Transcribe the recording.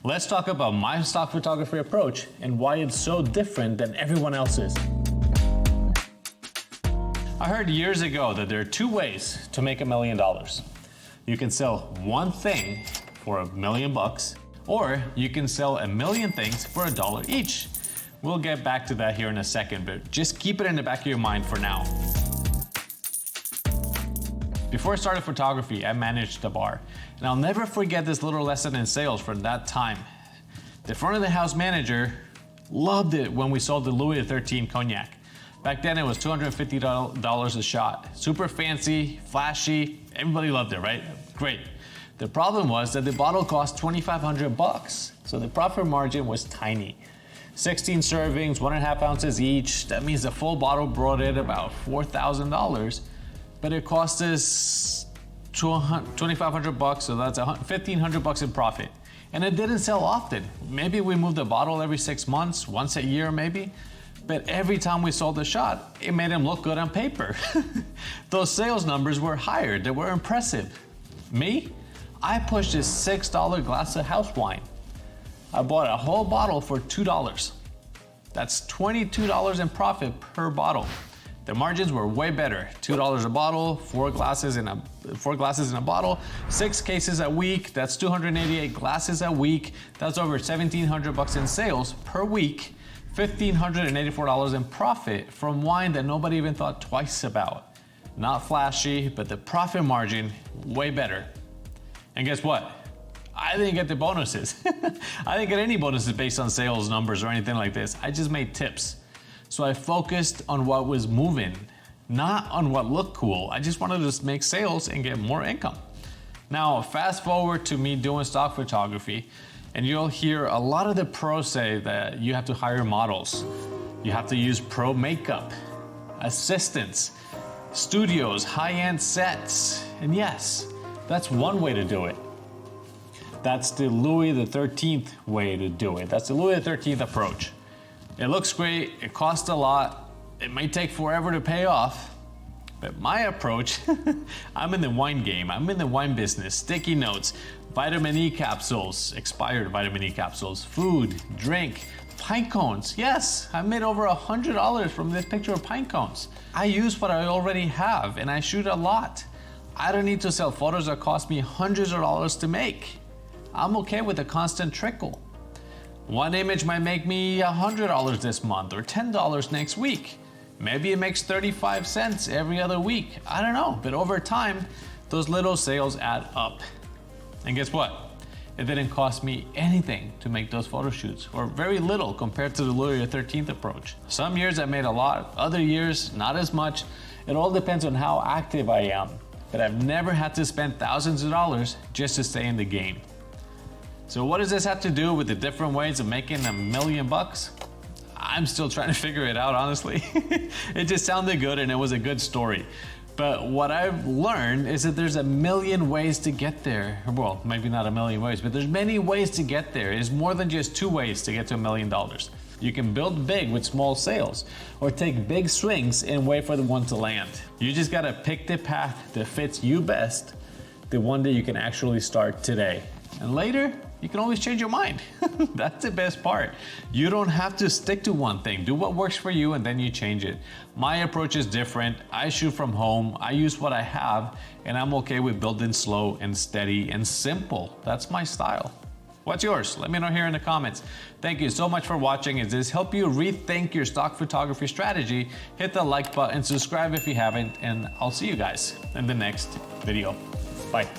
Let's talk about my stock photography approach and why it's so different than everyone else's. I heard years ago that there are two ways to make $1 million. You can sell one thing for $1 million, or you can sell 1 million things for $1 each. We'll get back to that here in a second, but just keep it in the back of your mind for now. Before I started photography, I managed a bar, and I'll never forget this little lesson in sales from that time. The front of the house manager loved it when we sold the Louis XIII cognac. Back then it was $250 a shot. Super fancy, flashy, everybody loved it, right? Great. The problem was that the bottle cost $2,500, so the profit margin was tiny. 16 servings, 1.5 ounces each. That means the full bottle brought in about $4,000. But it cost us $2,500, so that's $1,500 in profit. And it didn't sell often. Maybe we moved the bottle every 6 months, once a year maybe. But every time we sold a shot, it made them look good on paper. Those sales numbers were higher, they were impressive. Me? I pushed this $6 glass of house wine. I bought a whole bottle for $2. That's $22 in profit per bottle. The margins were way better. $2 a bottle, 4 glasses in a bottle, 6 cases a week. That's 288 glasses a week. That's over $1,700 in sales per week. $1,584 in profit from wine that nobody even thought twice about. Not flashy, but the profit margin way better. And guess what? I didn't get the bonuses. I didn't get any bonuses based on sales numbers or anything like this. I just made tips. So I focused on what was moving, not on what looked cool. I just wanted to make sales and get more income. Now, fast forward to me doing stock photography, and you'll hear a lot of the pros say that you have to hire models. You have to use pro makeup, assistants, studios, high-end sets. And yes, that's one way to do it. That's the Louis XIII way to do it. That's the Louis XIII approach. It looks great, it costs a lot, it may take forever to pay off, but my approach, I'm in the wine game, I'm in the wine business, sticky notes, vitamin E capsules, expired vitamin E capsules, food, drink, pine cones. Yes, I made over $100 from this picture of pine cones. I use what I already have and I shoot a lot. I don't need to sell photos that cost me hundreds of dollars to make. I'm okay with a constant trickle. One image might make me $100 this month or $10 next week. Maybe it makes 35 cents every other week. I don't know, but over time, those little sales add up. And guess what? It didn't cost me anything to make those photo shoots, or very little compared to the Louis XIII approach. Some years I made a lot, other years not as much. It all depends on how active I am, but I've never had to spend thousands of dollars just to stay in the game. So what does this have to do with the different ways of making $1 million? I'm still trying to figure it out, honestly. It just sounded good and it was a good story. But what I've learned is that there's 1 million ways to get there. Well, maybe not 1 million ways, but there's many ways to get there. It's more than just 2 ways to get to $1 million. You can build big with small sales, or take big swings and wait for the one to land. You just gotta pick the path that fits you best, the one that you can actually start today. And later, you can always change your mind. That's the best part. You don't have to stick to one thing. Do what works for you and then you change it. My approach is different. I shoot from home. I use what I have, and I'm okay with building slow and steady and simple. That's my style. What's yours? Let me know here in the comments. Thank you so much for watching. If this helped you rethink your stock photography strategy, hit the like button, subscribe if you haven't, and I'll see you guys in the next video. Bye.